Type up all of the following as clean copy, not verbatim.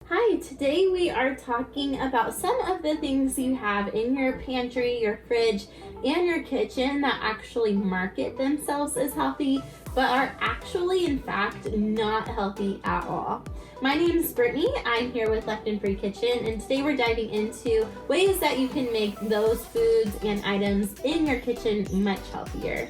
Hi, today we are talking about some of the things you have in your pantry, your fridge, and your kitchen that actually market themselves as healthy, but are actually, in fact, not healthy at all. My name is Brittany. I'm here with Lectin Free Kitchen, and today we're diving into ways that you can make those foods and items in your kitchen much healthier.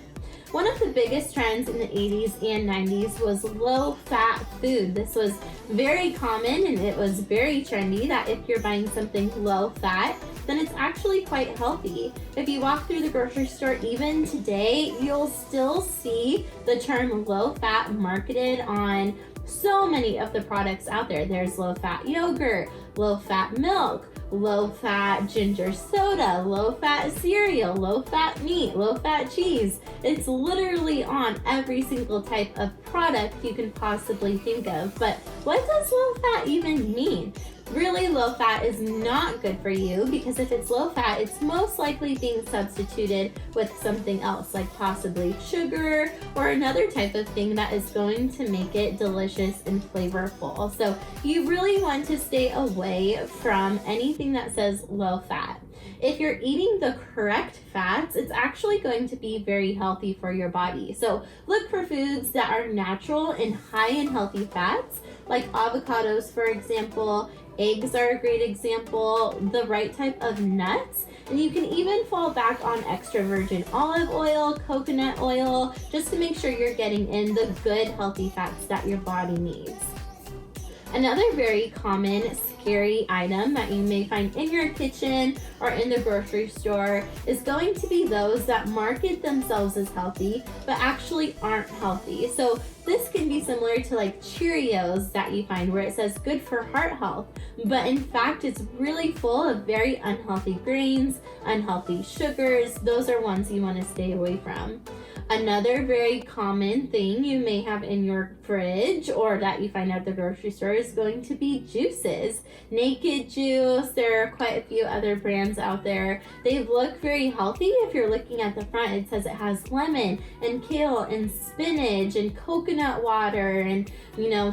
One of the biggest trends in the 80s and 90s was low-fat food. This was very common and it was very trendy that if you're buying something low-fat, then it's actually quite healthy. If you walk through the grocery store even today, you'll still see the term low-fat marketed on so many of the products out there. There's low-fat yogurt, low-fat milk, low-fat ginger soda, low-fat cereal, low-fat meat, low-fat cheese. It's literally on every single type of product you can possibly think of. But what does low-fat even mean? Really, low-fat is not good for you because if it's low-fat, it's most likely being substituted with something else, like possibly sugar or another type of thing that is going to make it delicious and flavorful. So you really want to stay away from anything that says low-fat. If you're eating the correct fats, it's actually going to be very healthy for your body. So look for foods that are natural and high in healthy fats, like avocados, for example. Eggs are a great example, the right type of nuts, and you can even fall back on extra virgin olive oil, coconut oil, just to make sure you're getting in the good healthy fats that your body needs. Another very common scary item that you may find in your kitchen or in the grocery store is going to be those that market themselves as healthy but actually aren't healthy. So this can be similar to like Cheerios that you find where it says good for heart health, but in fact it's really full of very unhealthy grains, unhealthy sugars. Those are ones you want to stay away from. Another very common thing you may have in your fridge or that you find at the grocery store is going to be juices. Naked Juice, there are quite a few other brands out there. They look very healthy. If you're looking at the front, it says it has lemon and kale and spinach and coconut water and,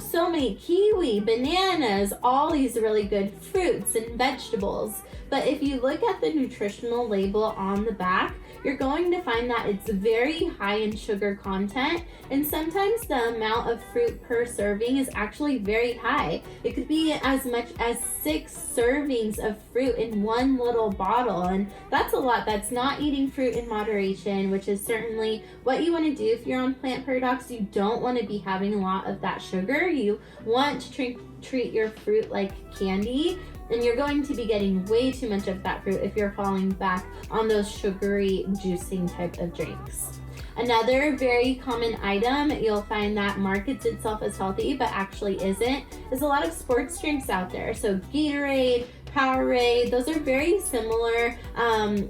so many kiwi, bananas, all these really good fruits and vegetables. But if you look at the nutritional label on the back, you're going to find that it's very high in sugar content, and sometimes the amount of fruit per serving is actually very high. It could be as much as 6 servings of fruit in one little bottle, and that's a lot. That's not eating fruit in moderation, which is certainly what you want to do if you're on plant products. You don't want to be having a lot of that sugar. You want to treat your fruit like candy, and you're going to be getting way too much of that fruit if you're falling back on those sugary juicing type of drinks. Another very common item you'll find that markets itself as healthy but actually isn't is a lot of sports drinks out there. So Gatorade, Powerade, those are very similar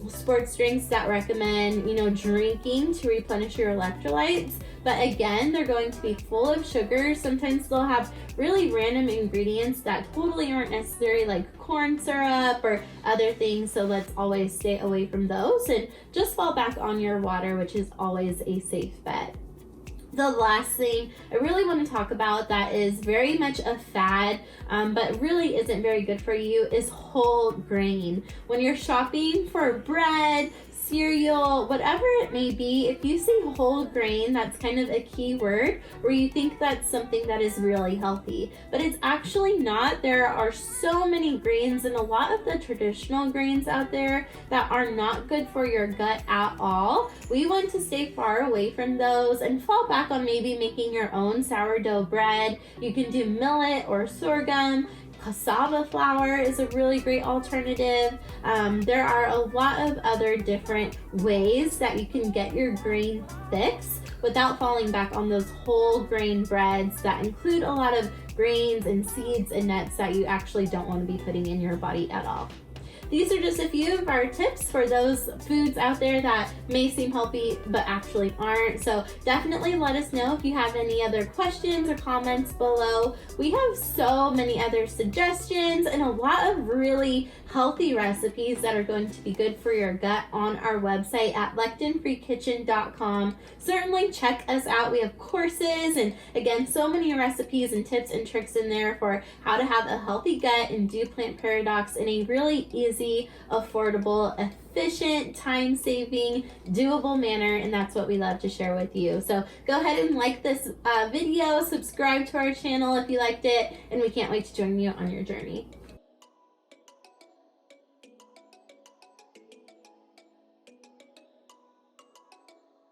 sports drinks that recommend, drinking to replenish your electrolytes. But again, they're going to be full of sugar. Sometimes they'll have really random ingredients that totally aren't necessary, like corn syrup or other things. So let's always stay away from those and just fall back on your water, which is always a safe bet. The last thing I really want to talk about that is very much a fad, but really isn't very good for you is whole grain. When you're shopping for bread, cereal, whatever it may be, if you see whole grain, that's kind of a key word where you think that's something that is really healthy, but it's actually not. There are so many grains and a lot of the traditional grains out there that are not good for your gut at all. We want to stay far away from those and fall back on maybe making your own sourdough bread. You can do millet or sorghum. Cassava flour is a really great alternative. There are a lot of other different ways that you can get your grain fix without falling back on those whole grain breads that include a lot of grains and seeds and nuts that you actually don't want to be putting in your body at all. these are just a few of our tips for those foods out there that may seem healthy but actually aren't. So definitely let us know if you have any other questions or comments below. We have so many other suggestions and a lot of really healthy recipes that are going to be good for your gut on our website at lectinfreekitchen.com. Certainly check us out. We have courses and again, so many recipes and tips and tricks in there for how to have a healthy gut and do plant paradox in a really easy, affordable, efficient, time-saving, doable manner, and that's what we love to share with you. So go ahead and like this video, subscribe to our channel if you liked it, and we can't wait to join you on your journey.